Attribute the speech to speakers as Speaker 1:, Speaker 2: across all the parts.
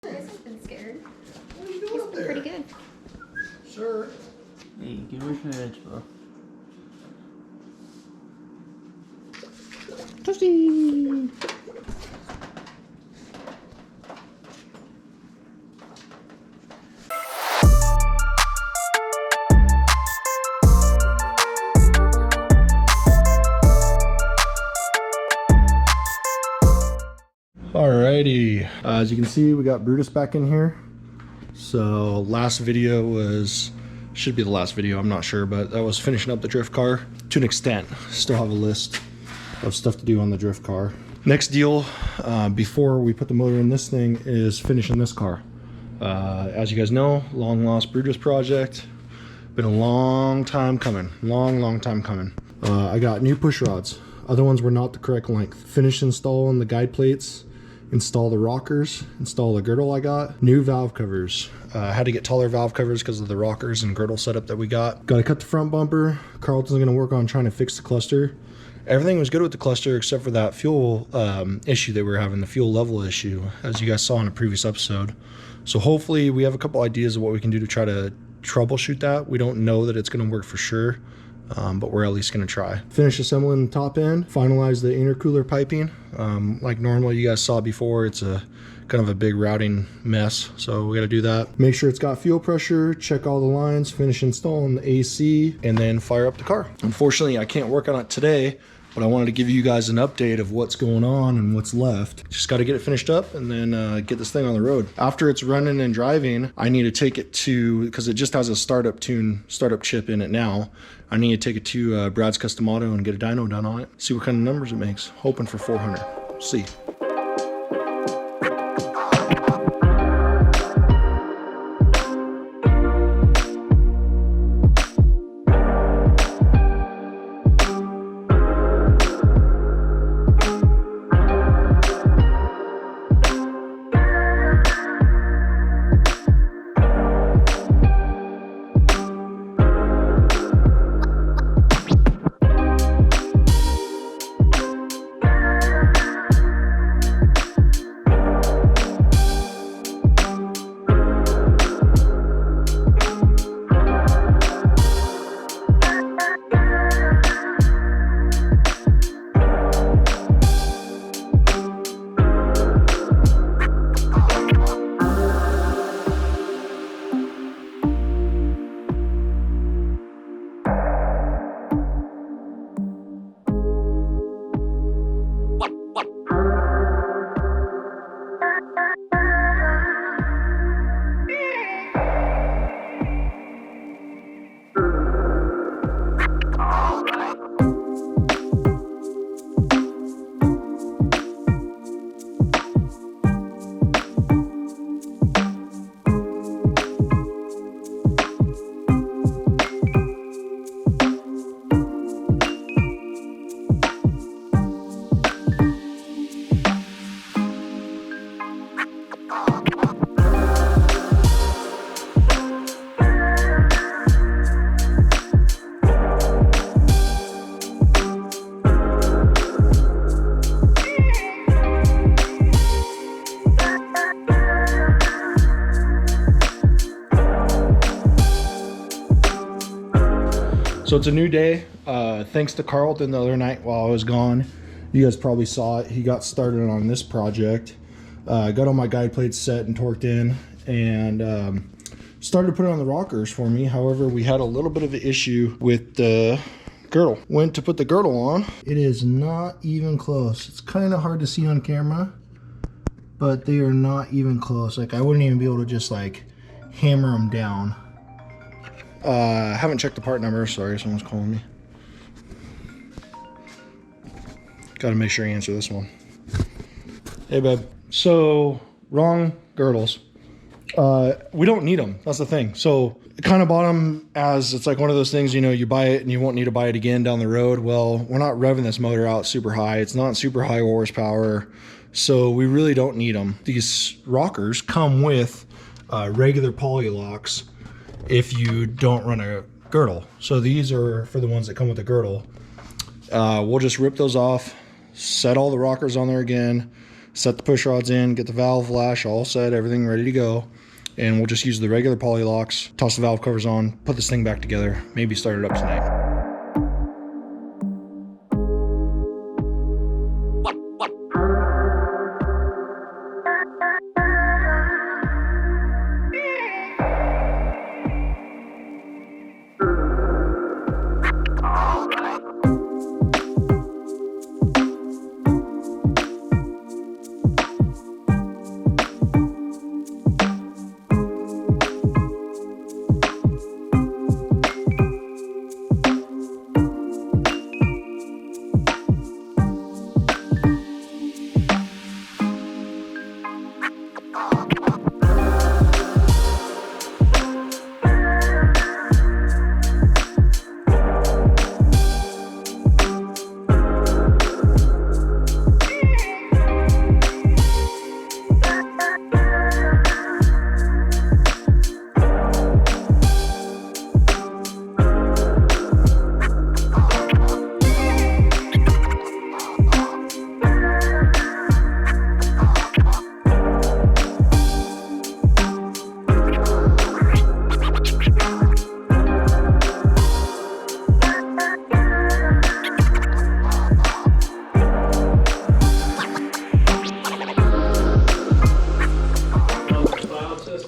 Speaker 1: I've been scared.
Speaker 2: What are you doing
Speaker 1: He's
Speaker 2: up
Speaker 1: been
Speaker 2: there?
Speaker 1: pretty good.
Speaker 2: Sure.
Speaker 3: Hey, give her some edge, bro.
Speaker 2: Toasty. Alrighty, as you can see, we got Brutus back in here. So last video was, should be the last video, I'm not sure, but that was finishing up the drift car to an extent. Still have a list of stuff to do on the drift car. Next deal, before we put the motor in this thing, is finishing this car. As you guys know, long lost Brutus project. Been a long time coming, long time coming. I got new push rods. Other ones were not the correct length. Finished installing the guide plates, install the rockers, install the girdle I got. New valve covers. Had to get taller valve covers because of the rockers and girdle setup that we got. Got to cut the front bumper. Carlton's gonna work on trying to fix the cluster. Everything was good with the cluster except for that fuel issue that we were having, the fuel level issue, as you guys saw in a previous episode. So hopefully we have a couple ideas of what we can do to try to troubleshoot that. We don't know that it's gonna work for sure. But we're at least gonna try. Finish assembling the top end, finalize the intercooler piping. Like normal you guys saw before, it's a kind of a big routing mess, so we gotta do that. Make sure it's got fuel pressure, check all the lines, finish installing the AC, and then fire up the car. Unfortunately, I can't work on it today, but I wanted to give you guys an update of what's going on and what's left. Just got to get it finished up and then get this thing on the road. After it's running and driving, I need to take it to, because it just has a startup chip in it now. I need to take it to Brad's Custom Auto and get a dyno done on it. See what kind of numbers it makes. Hoping for 400. See. So it's a new day. Thanks to Carlton the other night while I was gone. You guys probably saw it. He got started on this project. Got all my guide plates set and torqued in and started to put it on the rockers for me. However, we had a little bit of an issue with the girdle. Went to put the girdle on. It is not even close. It's kind of hard to see on camera, but they are not even close. Like I wouldn't even be able to just like hammer them down. Haven't checked the part number. Sorry, someone's calling me. Gotta make sure you answer this one. Hey, babe. So, wrong girdles. We don't need them. That's the thing. So, kind of bought them as it's like one of those things, you know, you buy it and you won't need to buy it again down the road. Well, we're not revving this motor out super high. It's not super high horsepower. So, we really don't need them. These rockers come with regular poly locks if you don't run a girdle. So these are for the ones that come with a girdle. We'll just rip those off, set all the rockers on there again, set the push rods in, get the valve lash all set, everything ready to go. And we'll just use the regular poly locks, toss the valve covers on, put this thing back together, maybe start it up tonight.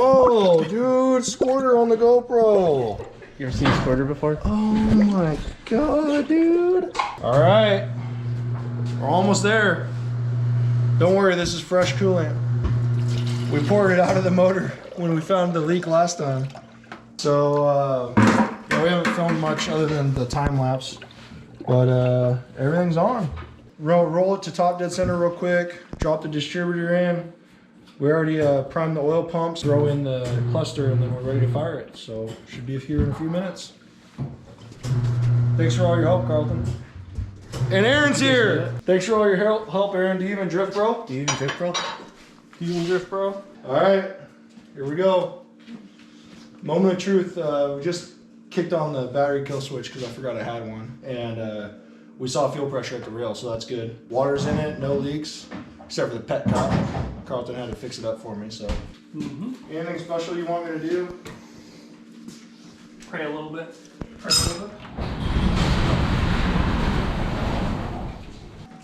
Speaker 2: Oh, dude, squirter on the GoPro.
Speaker 3: You ever seen a squirter before?
Speaker 2: Oh my god, dude. All right, we're almost there. Don't worry, this is fresh coolant. We poured it out of the motor when we found the leak last time. So, yeah, we haven't filmed much other than the time lapse, but everything's on. Roll it to top dead center real quick, drop the distributor in. We already primed the oil pumps, throw in the cluster, and then we're ready to fire it. So should be here in a few minutes. Thanks for all your help, Carlton. And Aaron's here. Thanks for all your help, Aaron. Do you even drift, bro?
Speaker 3: Do you even drift, bro?
Speaker 2: Do you even drift, bro? All right, here we go. Moment of truth. We just kicked on the battery kill switch because I forgot I had one, and we saw fuel pressure at the rail, so that's good. Water's in it, no leaks, except for the pet top. Carlton had to fix it up for me, so. Anything special you want me to do?
Speaker 3: Pray a little bit.
Speaker 2: Pray a little bit.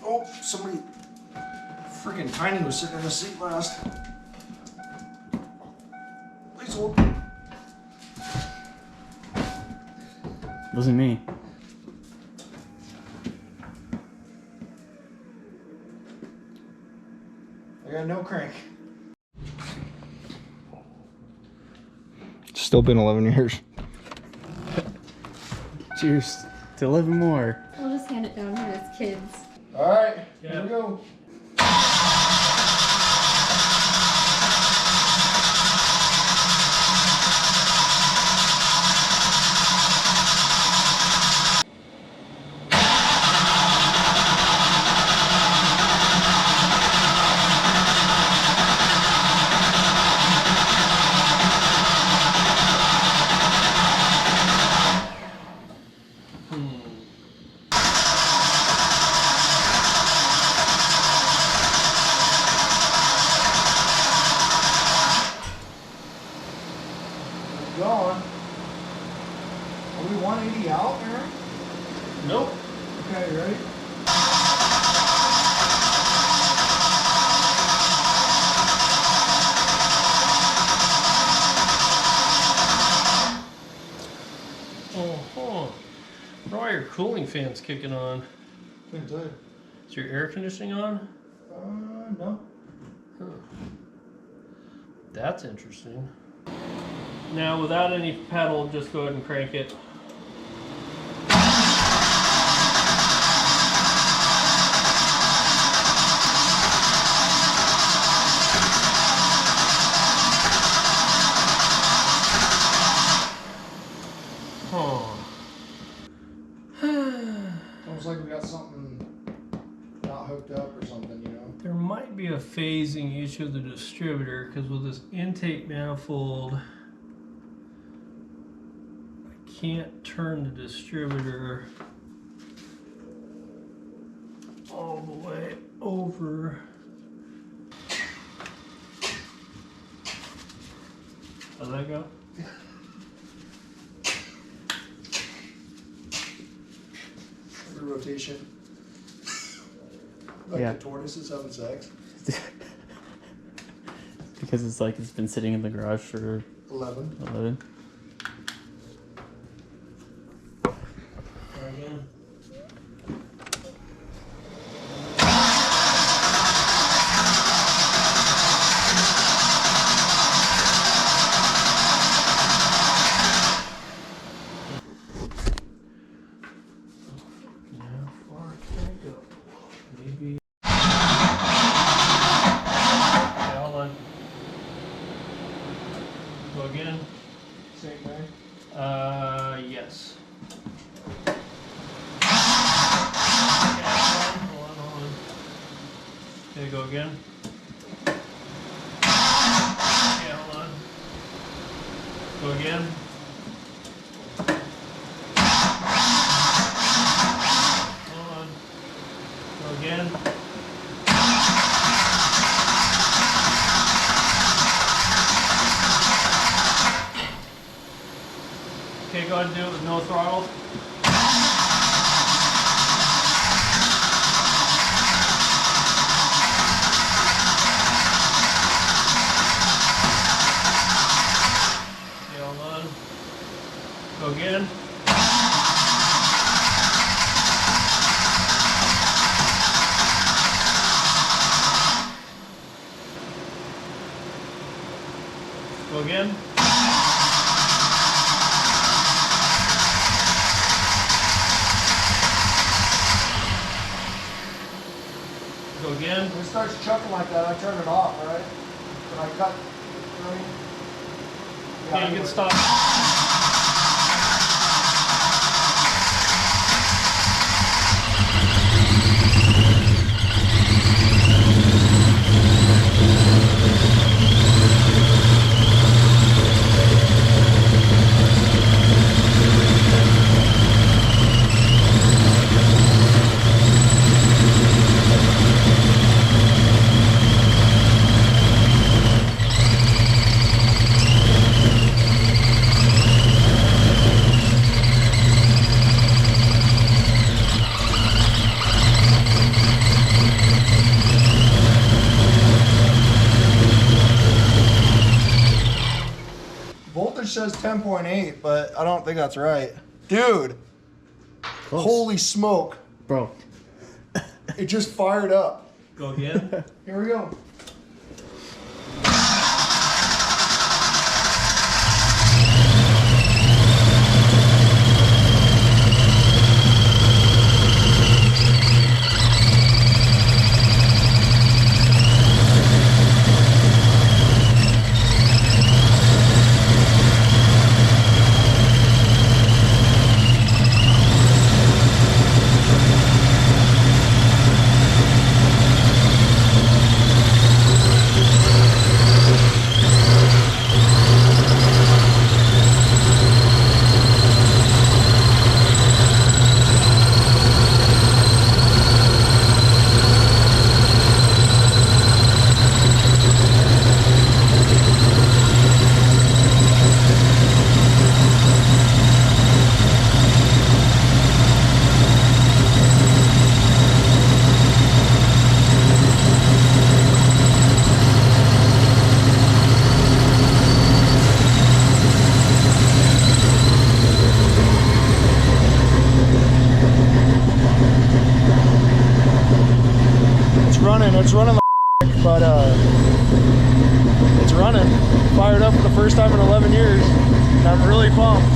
Speaker 2: Oh, somebody freaking tiny was sitting in the seat last. Please hold.
Speaker 3: Wasn't me.
Speaker 2: I got no crank. Still been 11 years.
Speaker 3: Cheers to 11 more.
Speaker 1: We'll just hand it down to his kids.
Speaker 2: All right, here we go. Going. Are we 180 out, Aaron?
Speaker 3: Nope.
Speaker 2: Okay, you ready?
Speaker 4: Oh, why are your cooling fans kicking on?
Speaker 2: Couldn't tell you.
Speaker 4: Is your air conditioning on?
Speaker 2: No.
Speaker 4: That's interesting. Now, without any pedal, just go ahead and crank it.
Speaker 2: Almost like we got something not hooked up or something, you know?
Speaker 4: There might be a phasing issue of the distributor because with this intake manifold, I can't turn the distributor all the way over How'd that go?
Speaker 2: Every rotation. Like
Speaker 3: Yeah.
Speaker 2: the tortoises having sex.
Speaker 3: Because it's like it's been sitting in the garage for
Speaker 2: 11.
Speaker 3: 11.
Speaker 4: Try again. How far can I go? Maybe. Okay, hold on. Go again.
Speaker 2: Same thing.
Speaker 4: Yes. Okay, hold on. Okay, go again. Okay, hold on. Go again. Hold on. Go again. Okay, go ahead and do it with no throttle. Okay, hold on. Go again. Go again. Go again.
Speaker 2: When it starts chucking like that, I turn it off, right? When I cut, you know what I mean?
Speaker 4: Okay, you can stop.
Speaker 2: Voltage says 10.8, but I don't think that's right. Dude,
Speaker 3: Close.
Speaker 2: holy smoke.
Speaker 3: Bro.
Speaker 2: It just fired up.
Speaker 4: Go again.
Speaker 2: Here we go. It's running like but it's running. Fired up for the first time in 11 years. And I'm really pumped.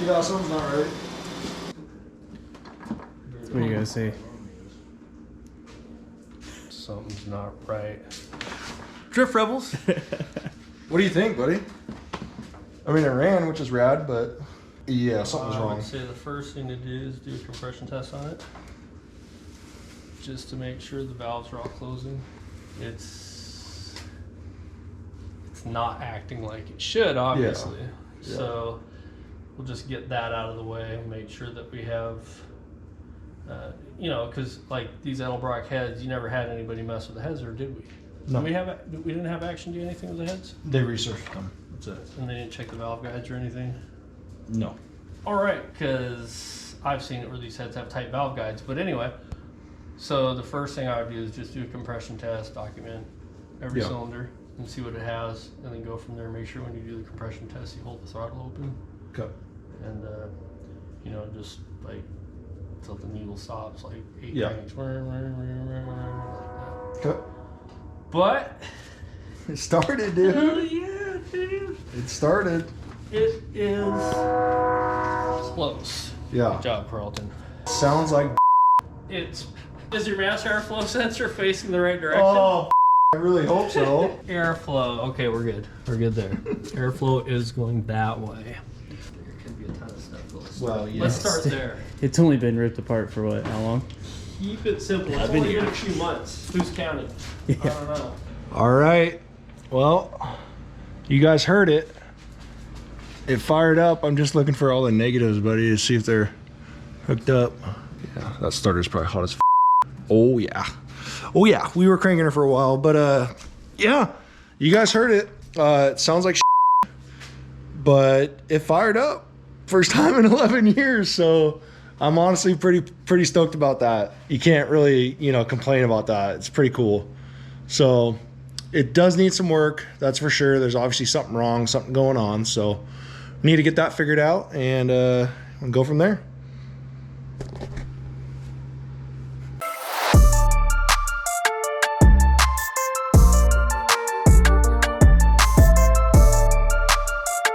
Speaker 2: Yeah, something's not right.
Speaker 3: What do you guys say?
Speaker 4: Something's not right. Drift Rebels.
Speaker 2: What do you think, buddy? I mean, it ran, which is rad, but yeah, something's
Speaker 4: I
Speaker 2: wrong.
Speaker 4: would say the first thing to do is do a compression test on it, just to make sure the valves are all closing. It's not acting like it should, obviously.
Speaker 2: Yeah.
Speaker 4: So we'll just get that out of the way and make sure that we have, you know, because like these Edelbrock heads, you never had anybody mess with the heads, or did we?
Speaker 2: No.
Speaker 4: We didn't have Action do anything with the heads,
Speaker 2: They researched them. That's it.
Speaker 4: and they didn't check the valve guides or anything.
Speaker 2: No.
Speaker 4: All right, because I've seen it where these heads have tight valve guides. But anyway, so the first thing I would do is just do a compression test, document every
Speaker 2: Yeah.
Speaker 4: cylinder, and see what it has, and then go from there. Make sure when you do the compression test, you hold the throttle open,
Speaker 2: Okay.
Speaker 4: and you know, just like till the needle stops, like 8
Speaker 2: Yeah.
Speaker 4: times, like that.
Speaker 2: Okay.
Speaker 4: But
Speaker 2: It started, dude.
Speaker 4: oh yeah, dude,
Speaker 2: It started.
Speaker 4: it is close.
Speaker 2: Yeah.
Speaker 4: Good job, Carlton.
Speaker 2: Sounds like.
Speaker 4: Is your mass airflow sensor facing the right direction?
Speaker 2: Oh, I really hope so.
Speaker 4: Airflow. Okay, we're good. We're good there. Airflow is going that way. There could be a ton of stuff.
Speaker 2: Well, yeah.
Speaker 4: Let's start there.
Speaker 3: It's only been ripped apart for what? How long?
Speaker 4: Keep it simple. It's
Speaker 3: I've been
Speaker 4: only
Speaker 3: here.
Speaker 4: been a few months. Who's counting? I don't know.
Speaker 2: All right. Well, you guys heard it. It fired up. I'm just looking for all the negatives, buddy, to see if they're hooked up. Yeah, that starter's probably hot as f. Oh, yeah. Oh, yeah. We were cranking her for a while, but yeah, you guys heard it. It sounds like but it fired up. First time in 11 years, so I'm honestly pretty stoked about that. You can't really, you know, complain about that. It's pretty cool. So it does need some work, that's for sure. There's obviously something wrong, something going on. So we need to get that figured out and go from there.